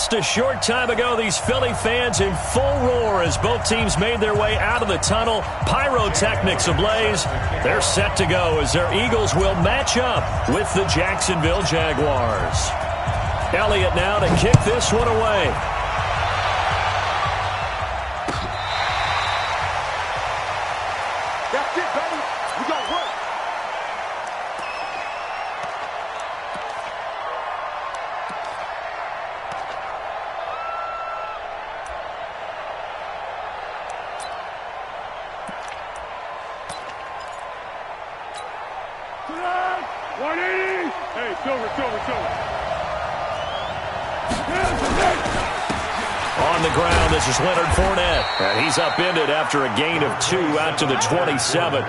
Just a short time ago, these Philly fans in full roar as both teams made their way out of the tunnel. Pyrotechnics ablaze. They're set to go as their Eagles will match up with the Jacksonville Jaguars. Elliott now to kick this one away. That's it, baby. We got work. On the ground, this is Leonard Fournette. And he's upended after a gain of 2 out to the 27.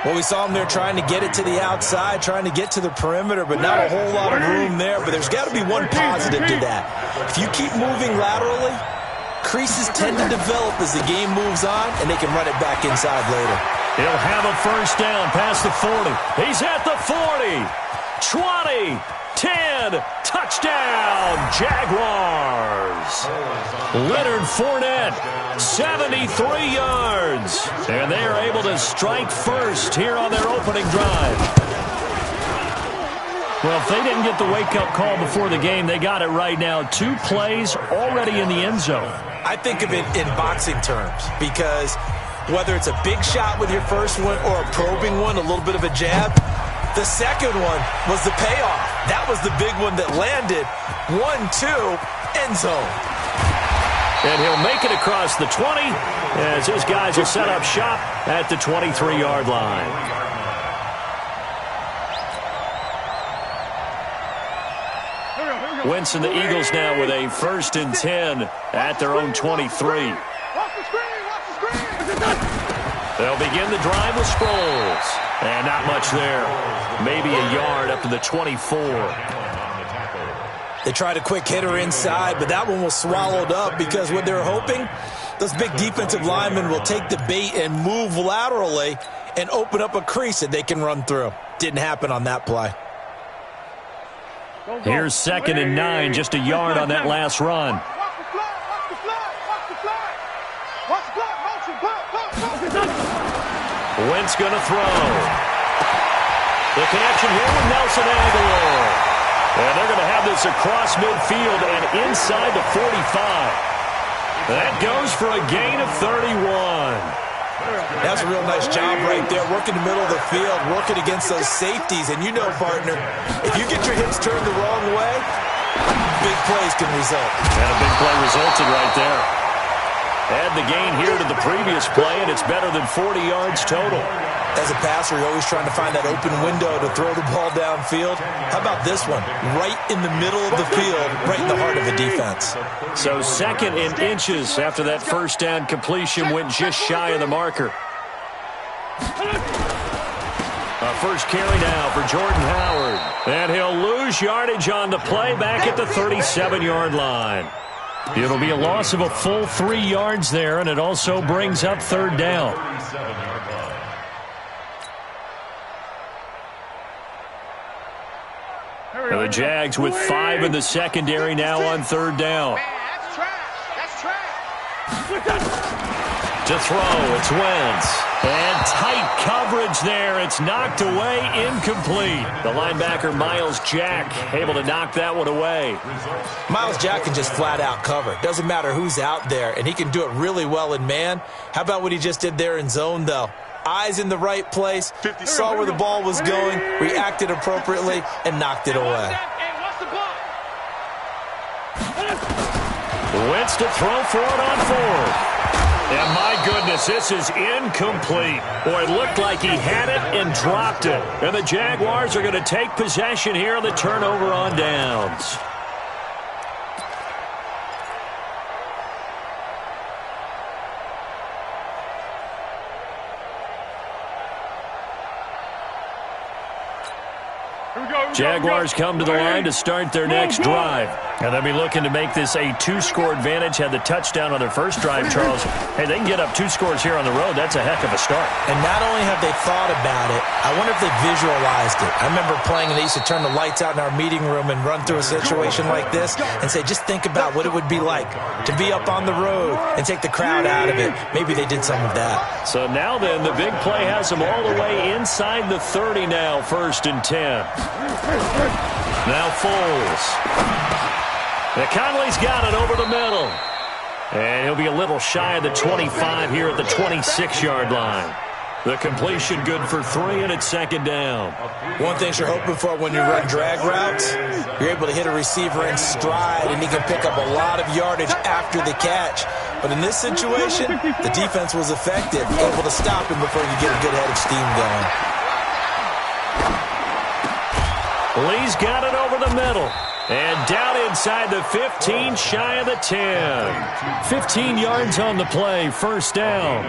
Well, we saw him there trying to get it to the outside, trying to get to the perimeter, but not a whole lot of room there. But there's got to be one positive to that. If you keep moving laterally, creases tend to develop as the game moves on, and they can run it back inside later. He'll have a first down past the 40. He's at the 40. 20. 10. Touchdown, Jaguars. Leonard Fournette, 73 yards. And they are able to strike first here on their opening drive. Well, if they didn't get the wake-up call before the game, they got it right now. 2 plays already in the end zone. I think of it in boxing terms because whether it's a big shot with your first one or a probing one, a little bit of a jab, the second one was the payoff. That was the big one that landed. 1-2, end zone. And he'll make it across the 20 as his guys will set up shop at the 23-yard line. Wentz and the Eagles now with a 1st and 10 at their own 23. They'll begin the drive with Sproles. And not much there. Maybe a yard up to the 24. They tried a quick hitter inside, but that one was swallowed up because what they're hoping, those big defensive linemen will take the bait and move laterally and open up a crease that they can run through. Didn't happen on that play. Here's 2nd and 9, just a yard on that last run. Wentz going to throw. The connection here with Nelson Aguilar. And they're going to have this across midfield and inside the 45. That goes for a gain of 31. That's a real nice job right there, working the middle of the field, working against those safeties. And you know, partner, if you get your hips turned the wrong way, big plays can result. And a big play resulted right there. Add the gain here to the previous play, and it's better than 40 yards total. As a passer, you're always trying to find that open window to throw the ball downfield. How about this one? Right in the middle of the field, right in the heart of the defense. So 2nd and inches after that first down completion went just shy of the marker. A first carry now for Jordan Howard. And he'll lose yardage on the play back at the 37-yard line. It'll be a loss of a full 3 yards there, and it also brings up 3rd down. And the Jags with 5 in the secondary now on 3rd down. To throw, it's Wentz. And tight coverage there. It's knocked away, incomplete. The linebacker, Miles Jack, able to knock that one away. Miles Jack can just flat out cover. Doesn't matter who's out there, and he can do it really well in man. How about what he just did there in zone, though? Eyes in the right place, saw where the ball was going, reacted appropriately, and knocked it away. Wentz to throw for it on 4th. And my goodness, this is incomplete. Boy, it looked like he had it and dropped it. And the Jaguars are going to take possession here on the turnover on downs. Jaguars come to the line to start their next drive. And they'll be looking to make this a 2-score advantage. Had the touchdown on their first drive, Charles. Hey, they can get up 2 scores here on the road. That's a heck of a start. And not only have they thought about it, I wonder if they visualized it. I remember playing, and they used to turn the lights out in our meeting room and run through a situation like this and say, just think about what it would be like to be up on the road and take the crowd out of it. Maybe they did some of that. So now then, the big play has them all the way inside the 30 now, 1st and 10. Now Foles. Now Conley's got it over the middle. And he'll be a little shy of the 25 here at the 26-yard line. The completion good for 3, and it's 2nd down. One thing you're hoping for when you run drag routes, you're able to hit a receiver in stride, and he can pick up a lot of yardage after the catch. But in this situation, the defense was effective, able to stop him before you get a good head of steam going. Lee's got it over the middle. And down inside the 15, shy of the 10. 15 yards on the play, 1st down.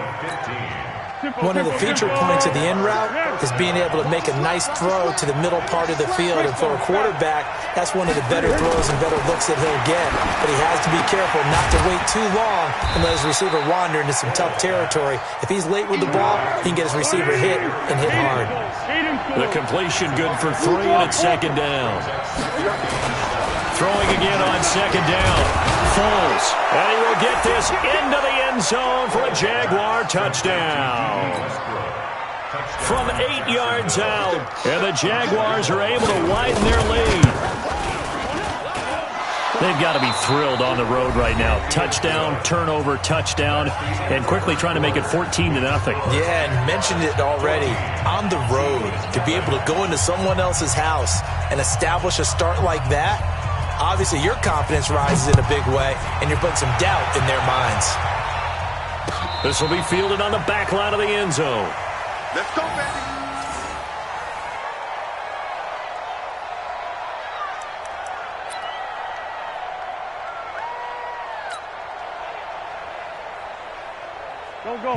One of the feature points of the in route is being able to make a nice throw to the middle part of the field. And for a quarterback, that's one of the better throws and better looks that he'll get. But he has to be careful not to wait too long and let his receiver wander into some tough territory. If he's late with the ball, he can get his receiver hit and hit hard. The completion good for 3, and it's 2nd down. Throwing again on 2nd down. Foles. And he will get this into the end zone for a Jaguar touchdown. From 8 yards out. And the Jaguars are able to widen their lead. They've got to be thrilled on the road right now. Touchdown, turnover, touchdown, and quickly trying to make it 14-0. Yeah, and mentioned it already. On the road, to be able to go into someone else's house and establish a start like that, obviously your confidence rises in a big way, and you're putting some doubt in their minds. This will be fielded on the back line of the end zone. Let's go, baby.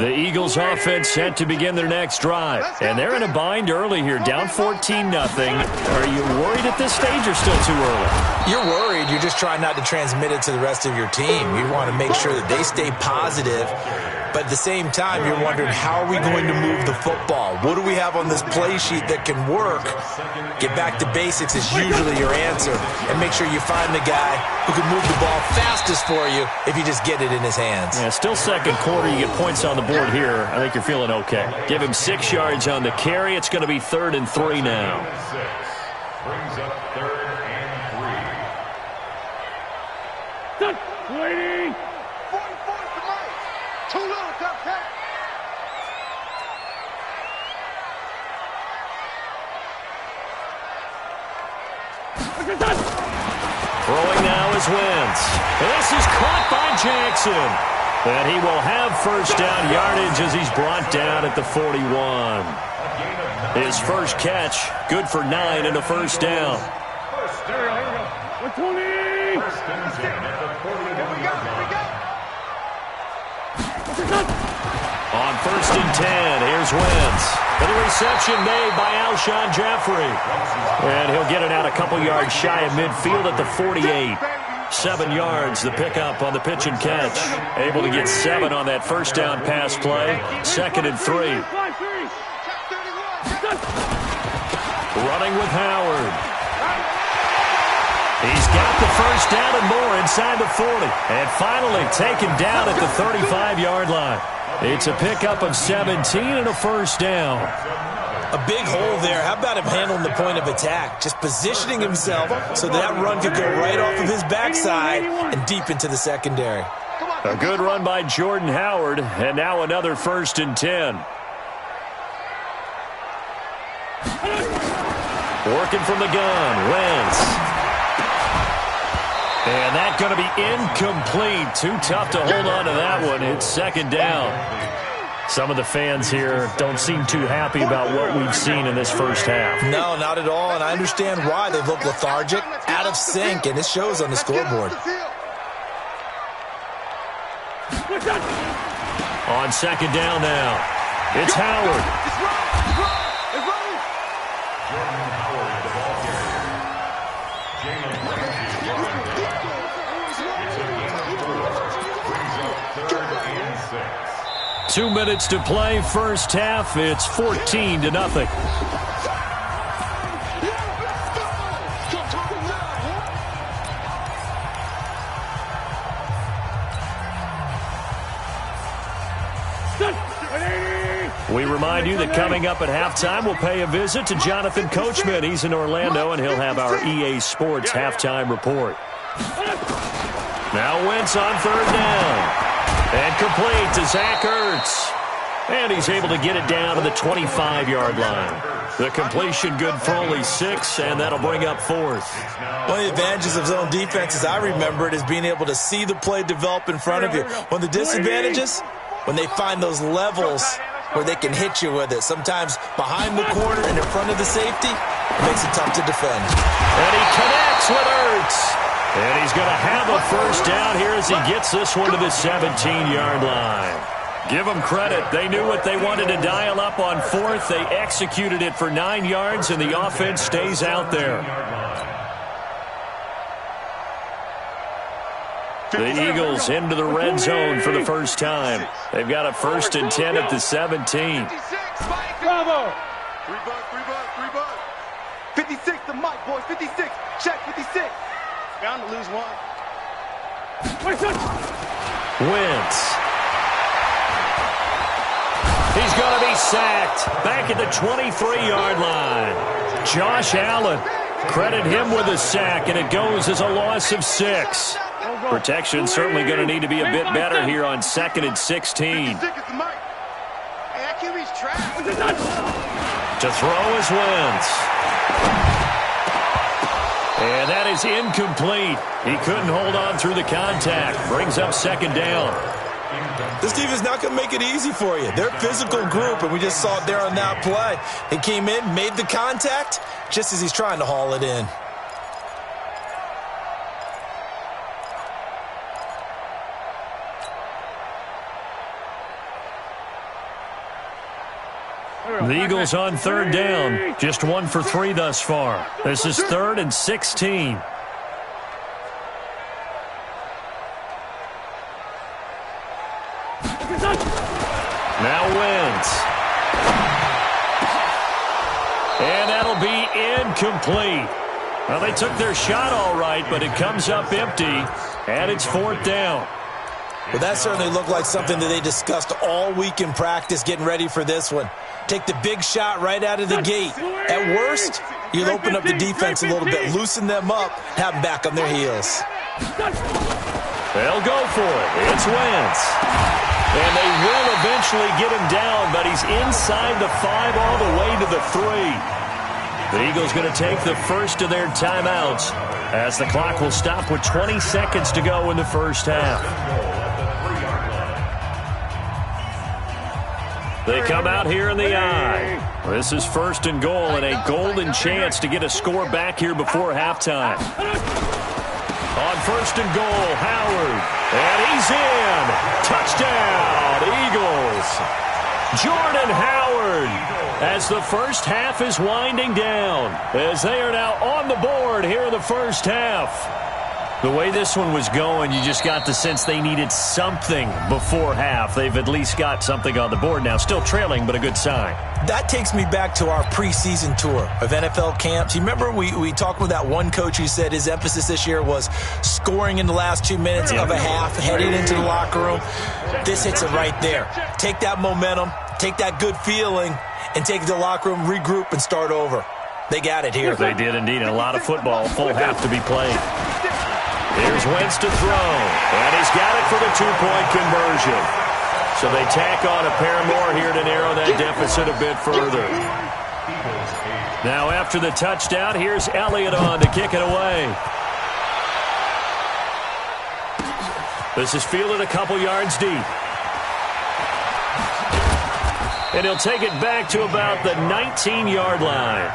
The Eagles offense set to begin their next drive. And they're in a bind early here, down 14-0. Are you worried at this stage or still too early? You're worried. You're just trying not to transmit it to the rest of your team. You want to make sure that they stay positive. But at the same time, you're wondering, how are we going to move the football? What do we have on this play sheet that can work? Get back to basics is usually your answer. And make sure you find the guy who can move the ball fastest for you if you just get it in his hands. Yeah, still 2nd quarter. You get points on the board here. I think you're feeling okay. Give him 6 yards on the carry. It's going to be 3rd and 3 now. Brings up 3rd and 3. Waiting. 44 to Mike. Too little, Duck. Throwing now is Wentz. This is caught by Jackson. And he will have 1st down yardage as he's brought down at the 41. His first catch, good for 9 and a 1st down. On 1st and 10, here's Wentz. And the reception made by Alshon Jeffrey. And he'll get it out a couple yards shy of midfield at the 48. 7 yards, the pickup on the pitch and catch. Able to get 7 on that 1st down pass play. 2nd and 3. Running with Howard. He's got the 1st down and more inside the 40. And finally taken down at the 35-yard line. It's a pickup of 17 and a 1st down. A big hole there. How about him handling the point of attack? Just positioning himself so that run could go right off of his backside and deep into the secondary. A good run by Jordan Howard, and now another 1st and 10. Working from the gun, Wentz. And that's going to be incomplete. Too tough to hold on to that one. It's 2nd down. Some of the fans here don't seem too happy about what we've seen in this first half. No, not at all, and I understand why. They look lethargic, out of sync, and it shows on the scoreboard. On 2nd down now, it's Howard. 2 minutes to play, first half. It's 14-0. We remind you that coming up at halftime, we'll pay a visit to Jonathan Coachman. He's in Orlando, and he'll have our EA Sports halftime report. Now Wentz on third down. And complete to Zach Ertz. And he's able to get it down to the 25-yard line. The completion good for only 6, and that'll bring up fourth. One of the advantages of zone defense, as I remember it, is being able to see the play develop in front of you. One of the disadvantages, when they find those levels where they can hit you with it. Sometimes behind the corner and in front of the safety, it makes it tough to defend. And he connects with Ertz. And he's going to have a first down here as he gets this one to the 17-yard line. Give them credit. They knew what they wanted to dial up on fourth. They executed it for 9 yards, and the offense stays out there. The Eagles into the red zone for the first time. They've got a 1st and 10 at the 17. Bravo! 56 to Mike, boys. 56. Check 56. Bound to lose one. Wentz. He's going to be sacked. Back at the 23-yard line. Josh Allen. Credit him with a sack, and it goes as a loss of 6. Protection certainly going to need to be a bit better here on 2nd and 16. To throw is Wentz. And that is incomplete. He couldn't hold on through the contact. Brings up 2nd down. This team is not going to make it easy for you. They're a physical group, and we just saw it there on that play. He came in, made the contact, just as he's trying to haul it in. The Eagles on third down. Just 1 for 3 thus far. This is 3rd and 16. Now Wentz. And that'll be incomplete. Well, they took their shot all right, but it comes up empty, and it's 4th down. Well, that certainly looked like something that they discussed all week in practice getting ready for this one. Take the big shot right out of the gate. At worst, you'll open up the defense a little bit, loosen them up, have them back on their heels. They'll go for it. It's Wentz. And they will eventually get him down, but he's inside the 5 all the way to the 3. The Eagles going to take the first of their timeouts as the clock will stop with 20 seconds to go in the first half. They come out here in the I. This is 1st and goal and a golden chance to get a score back here before halftime. On 1st and goal, Howard. And he's in. Touchdown, Eagles. Jordan Howard as the first half is winding down. As they are now on the board here in the first half. The way this one was going, you just got the sense they needed something before half. They've at least got something on the board now. Still trailing, but a good sign. That takes me back to our preseason tour of NFL camps. You remember we talked with that one coach who said his emphasis this year was scoring in the last 2 minutes of a half, heading into the locker room. This hits it right there. Take that momentum, take that good feeling, and take it to the locker room, regroup, and start over. They got it here. They did indeed. A lot of football, full half to be played. Here's Wentz to throw, and he's got it for the 2-point conversion. So they tack on a pair more here to narrow that deficit a bit further. Now after the touchdown, here's Elliott on to kick it away. This is fielded a couple yards deep. And he'll take it back to about the 19-yard line.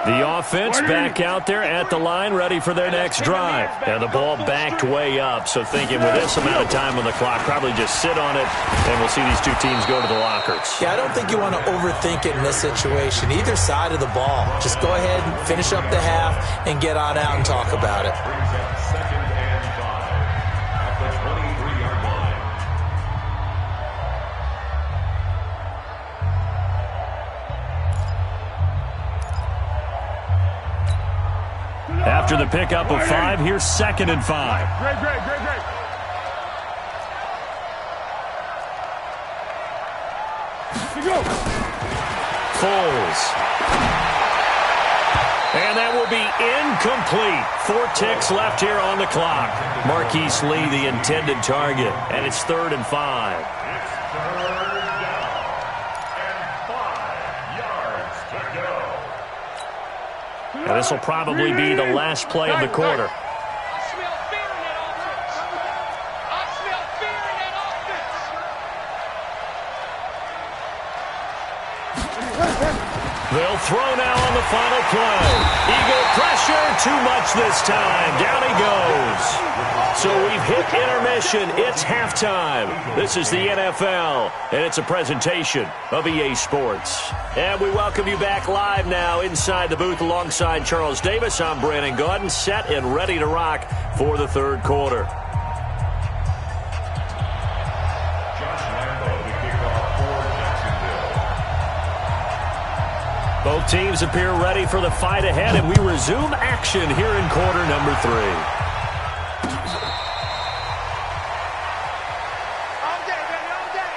The offense back out there at the line, ready for their next drive. And the ball backed way up, so thinking with this amount of time on the clock, probably just sit on it, and we'll see these two teams go to the lockers. Yeah, I don't think you want to overthink it in this situation. Either side of the ball. Just go ahead and finish up the half and get on out and talk about it. After the pickup of 5, here's 2nd and 5. Great. Here we go. Foles. And that will be incomplete. 4 ticks left here on the clock. Marquise Lee, the intended target. And it's 3rd and 5. It's 3rd down. And 5 yards to go. And this will probably be the last play of the quarter. I smell fear in that offense. I smell fear in that offense. They'll throw now on the final play. Eagle pressure, too much this time. Down he goes. So we've hit intermission. It's halftime. This is the NFL, and it's a presentation of EA Sports. And we welcome you back live now inside the booth alongside Charles Davis. I'm Brandon Gaudin, set and ready to rock for the third quarter. Both teams appear ready for the fight ahead, and we resume action here in quarter number 3. All day, baby, all day.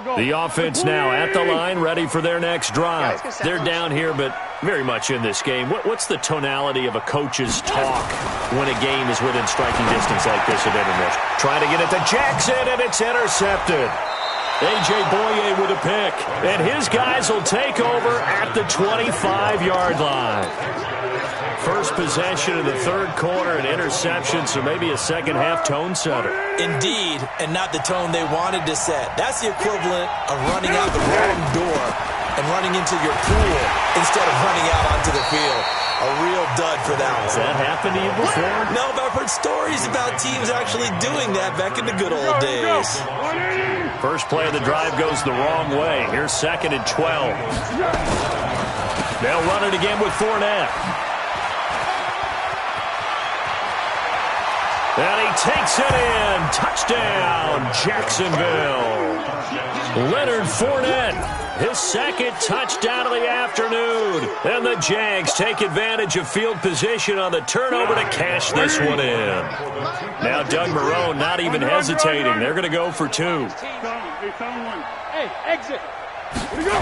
Go. The offense now at the line, ready for their next drive. They're down here, but very much in this game. What's the tonality of a coach's talk when a game is within striking distance like this at intermission? Trying to get it to Jackson, and it's intercepted. A.J. Boye with a pick, and his guys will take over at the 25-yard line. First possession of the third quarter, an interception, so maybe a second-half tone setter. Indeed, and not the tone they wanted to set. That's the equivalent of running out the wrong door and running into your pool instead of running out onto the field. A real dud for that one. Has that happened to you before? No, but I've heard stories about teams actually doing that back in the good old days. First play of the drive goes the wrong way. Here's 2nd and 12. They'll run it again with Fournette. And he takes it in. Touchdown, Jacksonville. Leonard Fournette, his second touchdown of the afternoon. And the Jags take advantage of field position on the turnover to cash this one in. Now Doug Marrone not even hesitating. They're going to go for 2. Hey, exit. Here we go.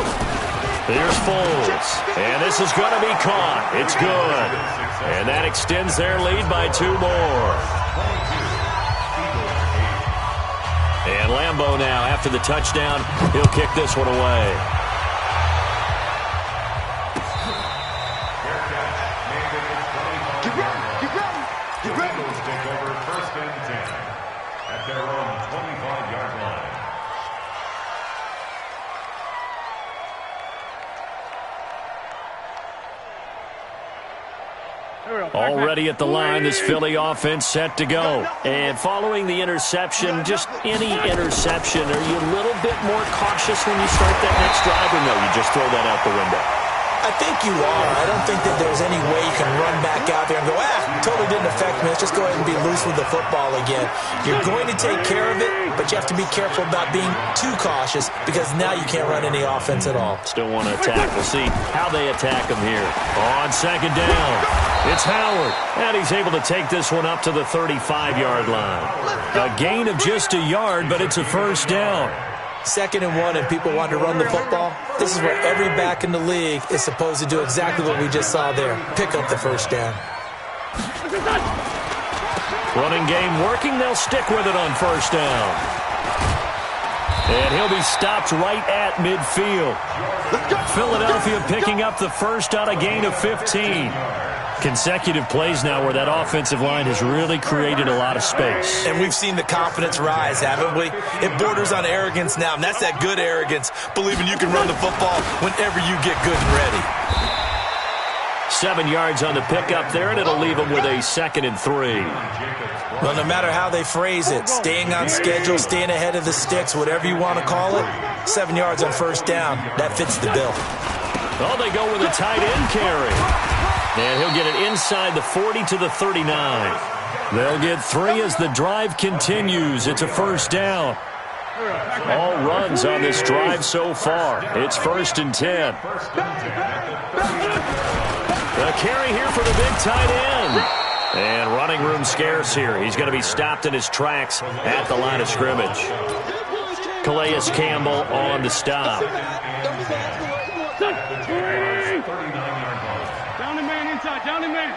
Here's Foles. And this is going to be caught. It's good. And that extends their lead by 2 more. And Lambeau now, after the touchdown, he'll kick this one away. Get ready. Take over 1st and 10 at their own 25-yard line. Already at the line, this Philly offense set to go. And following the interception, just any interception, are you a little bit more cautious when you start that next drive, or no, you just throw that out the window? I think you are. I don't think that there's any way you can run back out there and go, totally didn't affect me. Let's just go ahead and be loose with the football again. You're going to take care of it, but you have to be careful about being too cautious because now you can't run any offense at all. Still want to attack. We'll see how they attack him here. On 2nd down, it's Howard, and he's able to take this one up to the 35-yard line. A gain of just a yard, but it's a 1st down. 2nd and 1 and people want to run the football. This is where every back in the league is supposed to do exactly what we just saw there. Pick up the 1st down. Running game working. They'll stick with it on 1st down. And he'll be stopped right at midfield. Philadelphia picking up the first on a gain of 15. Consecutive plays now where that offensive line has really created a lot of space. And we've seen the confidence rise, haven't we? It borders on arrogance now, and that's that good arrogance, believing you can run the football whenever you get good and ready. 7 yards on the pickup there, and it'll leave them with a 2nd and 3. Well, no matter how they phrase it, staying on schedule, staying ahead of the sticks, whatever you want to call it, 7 yards on first down, that fits the bill. Oh, they go with a tight end carry. And he'll get it inside the 40 to the 39. They'll get 3 as the drive continues. It's a first down. All runs on this drive so far. It's 1st and 10. The carry here for the big tight end. And running room scarce here. He's going to be stopped in his tracks at the line of scrimmage. Calais Campbell on the stop. Down the man inside, down the man.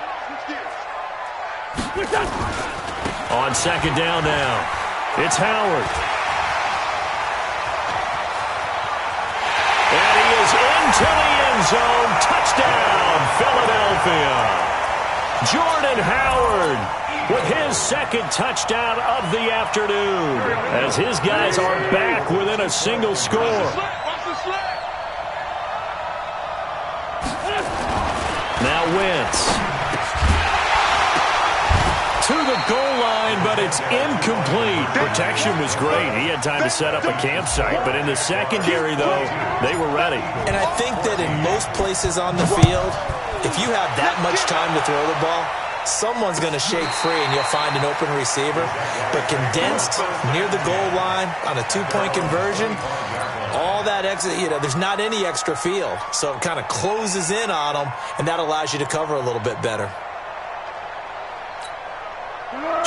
On 2nd down now, it's Howard. And he is into the end zone. Touchdown, Philadelphia. Jordan Howard with his 2nd touchdown of the afternoon as his guys are back within a single score. Now Wentz to the goal line, but it's incomplete. Protection was great. He had time to set up a campsite, but in the secondary, though, they were ready. And I think that in most places on the field, if you have that much time to throw the ball, someone's going to shake free and you'll find an open receiver. But condensed near the goal line on a 2-point conversion, all that extra, there's not any extra field. So it kind of closes in on them, and that allows you to cover a little bit better.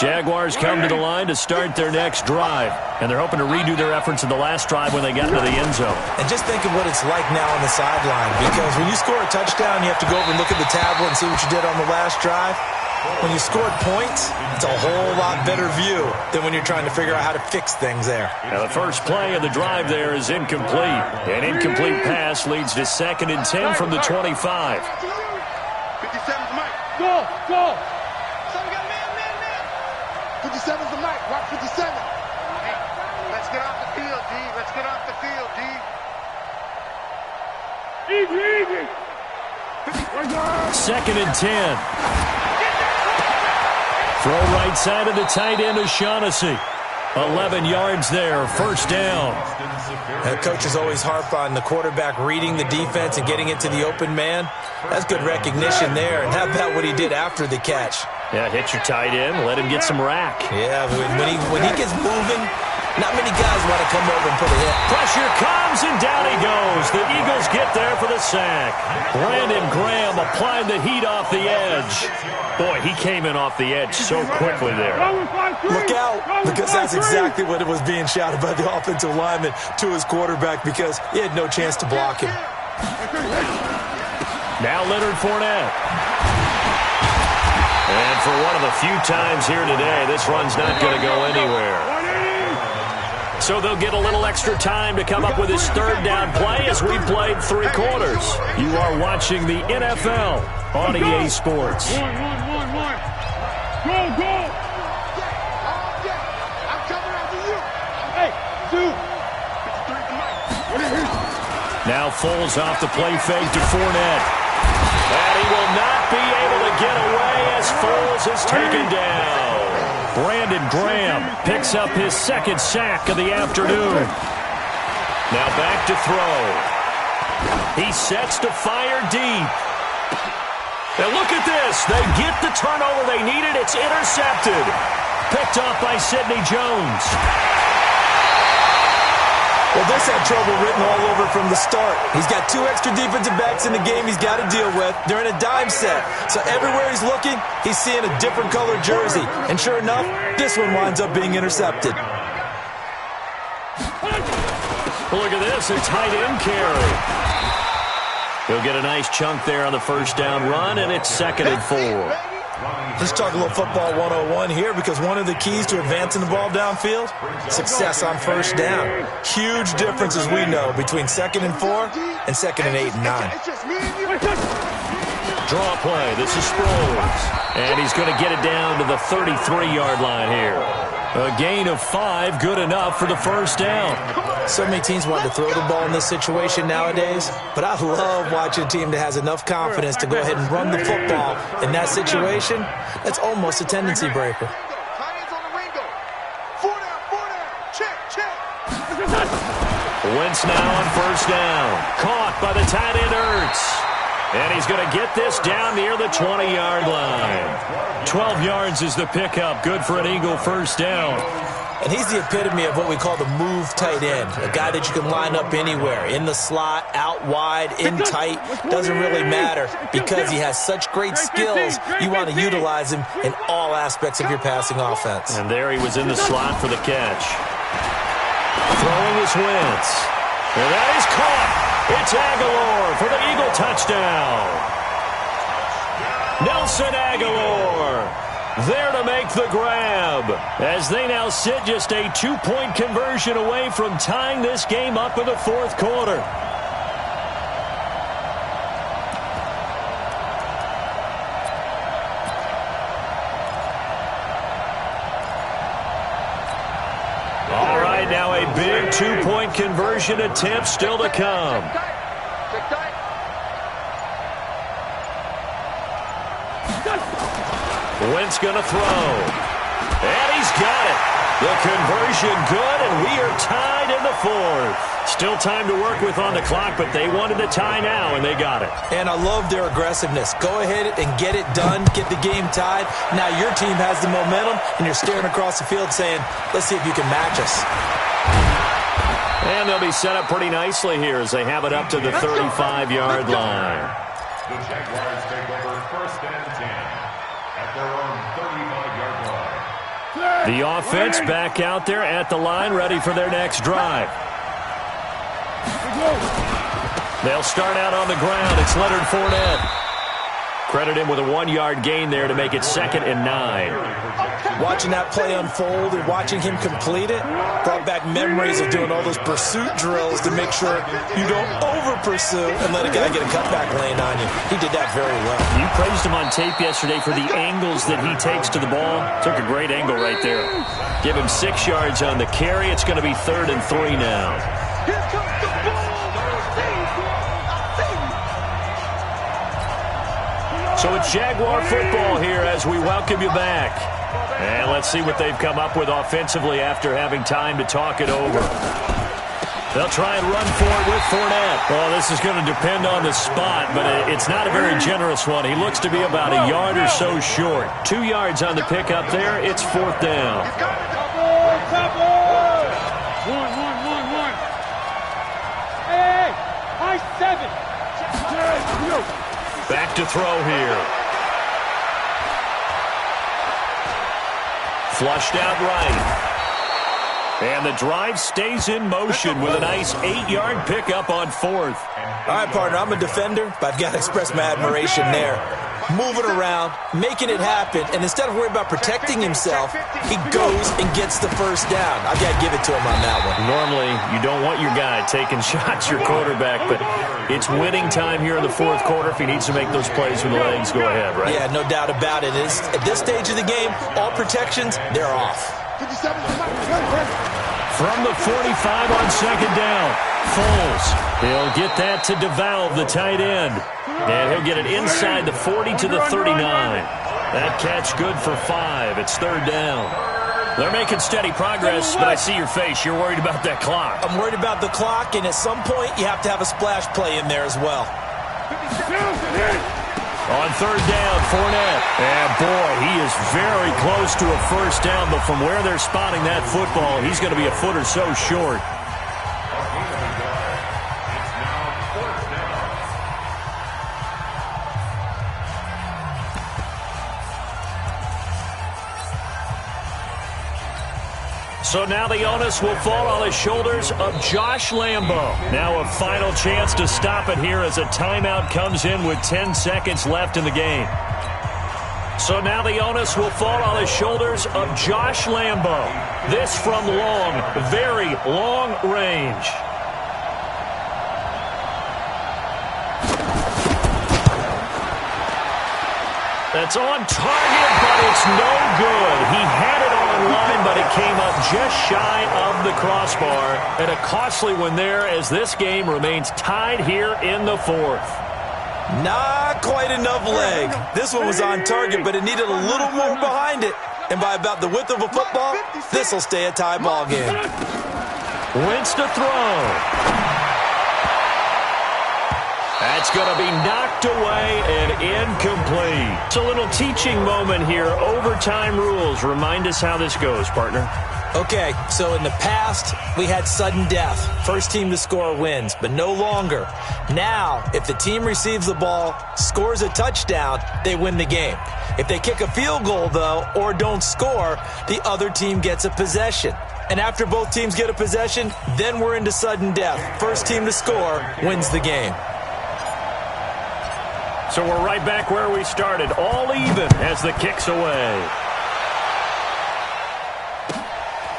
Jaguars come to the line to start their next drive, and they're hoping to redo their efforts in the last drive when they got into the end zone. And just think of what it's like now on the sideline, because when you score a touchdown, you have to go over and look at the tablet and see what you did on the last drive. When you scored points, it's a whole lot better view than when you're trying to figure out how to fix things there. Now the first play of the drive there is incomplete. An incomplete pass leads to 2nd and 10 from the 25. 57's Mike. Go, go. 57's the Mike. Watch 57. Hey, let's get off the field, D. Let's get off the field, D. Easy, easy. 2nd and 10. Throw right side of the tight end O'Shaughnessy. 11 yards there, first down. The coaches always harp on the quarterback reading the defense and getting it to the open man. That's good recognition there. And how about what he did after the catch? Yeah, hit your tight end, let him get some rack. Yeah, when he gets moving, not many guys want to come over and put a hit. Pressure comes, and down he goes. The Eagles get there for the sack. Brandon Graham applied the heat off the edge. Boy, he came in off the edge so quickly there. Look out, because that's exactly what it was being shouted by the offensive lineman to his quarterback, because he had no chance to block him. Now Leonard Fournette. And for one of the few times here today, this run's not going to go anywhere. So they'll get a little extra time to come up with his 3rd down play as we played 3 quarters. You are watching the NFL on EA Sports. One. Go, go. I'm coming after you. Hey, 2. 53's the Mike. Now Foles off the play fake to Fournette. And he will not be able to get away as Foles is taken down. Brandon Graham picks up his 2nd sack of the afternoon. Now back to throw. He sets to fire deep. And look at this. They get the turnover they needed. It's intercepted. Picked off by Sidney Jones. Well, this had trouble written all over from the start. He's got 2 extra defensive backs in the game he's got to deal with. They're in a dime set. So everywhere he's looking, he's seeing a different colored jersey. And sure enough, this one winds up being intercepted. Look at this, a tight end carry. He'll get a nice chunk there on the first down run, and it's 2nd and 4. Let's talk a little football 101 here, because one of the keys to advancing the ball downfield, success on first down. Huge difference, as we know, between 2nd and 4 and 2nd and 8 and 9. Draw play. This is Sproles. And he's going to get it down to the 33-yard line here. A gain of 5, good enough for the first down. So many teams want to throw the ball in this situation nowadays, but I love watching a team that has enough confidence to go ahead and run the football in that situation. That's almost a tendency breaker. Wentz now on first down. Caught by the tight end Ertz. And he's going to get this down near the 20-yard line. 12 yards is the pickup. Good for an Eagle first down. And he's the epitome of what we call the move tight end. A guy that you can line up anywhere. In the slot, out wide, in tight. Doesn't really matter because he has such great skills. You want to utilize him in all aspects of your passing offense. And there he was in the slot for the catch. Throwing is Wentz. And that is caught. It's Aguilar for the Eagle touchdown. Nelson Aguilar there to make the grab as they now sit just a 2-point conversion away from tying this game up in the fourth quarter. All right, now a big 2-point conversion attempt still to come. Wentz going to throw. And he's got it. The conversion good, and we are tied in the fourth. Still time to work with on the clock, but they wanted the tie now, and they got it. And I love their aggressiveness. Go ahead and get it done, get the game tied. Now your team has the momentum, and you're staring across the field saying, let's see if you can match us. And they'll be set up pretty nicely here as they have it up to the 35-yard line. The Jaguars take over first and 10 at their own 35-yard line. The offense back out there at the line, ready for their next drive. They'll start out on the ground. It's Leonard Fournette. Credit him with a 1-yard gain there to make it 2nd and 9. Watching that play unfold and watching him complete it brought back memories of doing all those pursuit drills to make sure you don't over-pursue and let a guy get a cutback lane on you. He did that very well. You praised him on tape yesterday for the angles that he takes to the ball. Took a great angle right there. Give him 6 yards on the carry. It's going to be 3rd and 3 now. Here comes the ball. So it's Jaguar football here as we welcome you back. And let's see what they've come up with offensively after having time to talk it over. They'll try and run for it with Fournette. Well, this is going to depend on the spot, but it's not a very generous one. He looks to be about a yard or so short. 2 yards on the pickup there. It's 4th down. One. Hey, high 7. Back to throw here. Flushed out right. And the drive stays in motion with a nice 8-yard pickup on 4th. All right, partner, I'm a defender, but I've got to express my admiration there. Moving around, making it happen, and instead of worrying about protecting himself, he goes and gets the first down. I've got to give it to him on that one. Normally, you don't want your guy taking shots, your quarterback, but it's winning time here in the fourth quarter. If he needs to make those plays with the legs, go ahead, right? Yeah, no doubt about it. At this stage of the game, all protections, they're off. From the 45 on 2nd down, Foles. He'll get that to DeValve, the tight end. And he'll get it inside the 40 to the 39. That catch good for 5. It's 3rd down. They're making steady progress, but I see your face. You're worried about that clock. I'm worried about the clock, and at some point, you have to have a splash play in there as well. On 3rd down, Fournette. And, boy, he is very close to a first down, but from where they're spotting that football, he's going to be a foot or so short. So now the onus will fall on the shoulders of Josh Lambo. Now a final chance to stop it here as a timeout comes in with 10 seconds left in the game. So now the onus will fall on the shoulders of Josh Lambo. This from long, very long range. It's on target, but it's no good. He had it on line, but it came up just shy of the crossbar. And a costly one there as this game remains tied here in the fourth. Not quite enough leg. This one was on target, but it needed a little more behind it. And by about the width of a football, this will stay a tie ball game. Wentz to throw. That's going to be knocked away and incomplete. It's a little teaching moment here. Overtime rules. Remind us how this goes, partner. Okay, so in the past, we had sudden death. First team to score wins, but no longer. Now, if the team receives the ball, scores a touchdown, they win the game. If they kick a field goal, though, or don't score, the other team gets a possession. And after both teams get a possession, then we're into sudden death. First team to score wins the game. So we're right back where we started, all even as the kick's away.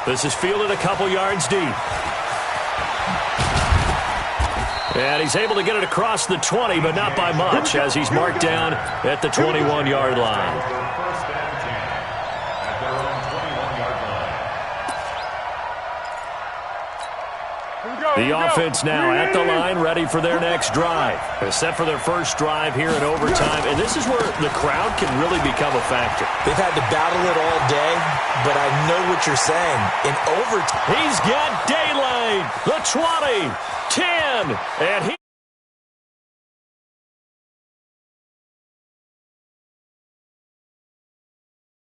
This is fielded a couple yards deep. And he's able to get it across the 20, but not by much, as he's marked down at the 21-yard line. The offense now at the line, ready for their next drive. Set for their first drive here in overtime. And this is where the crowd can really become a factor. They've had to battle it all day, but I know what you're saying. In overtime, he's got daylight. The 20, 10, and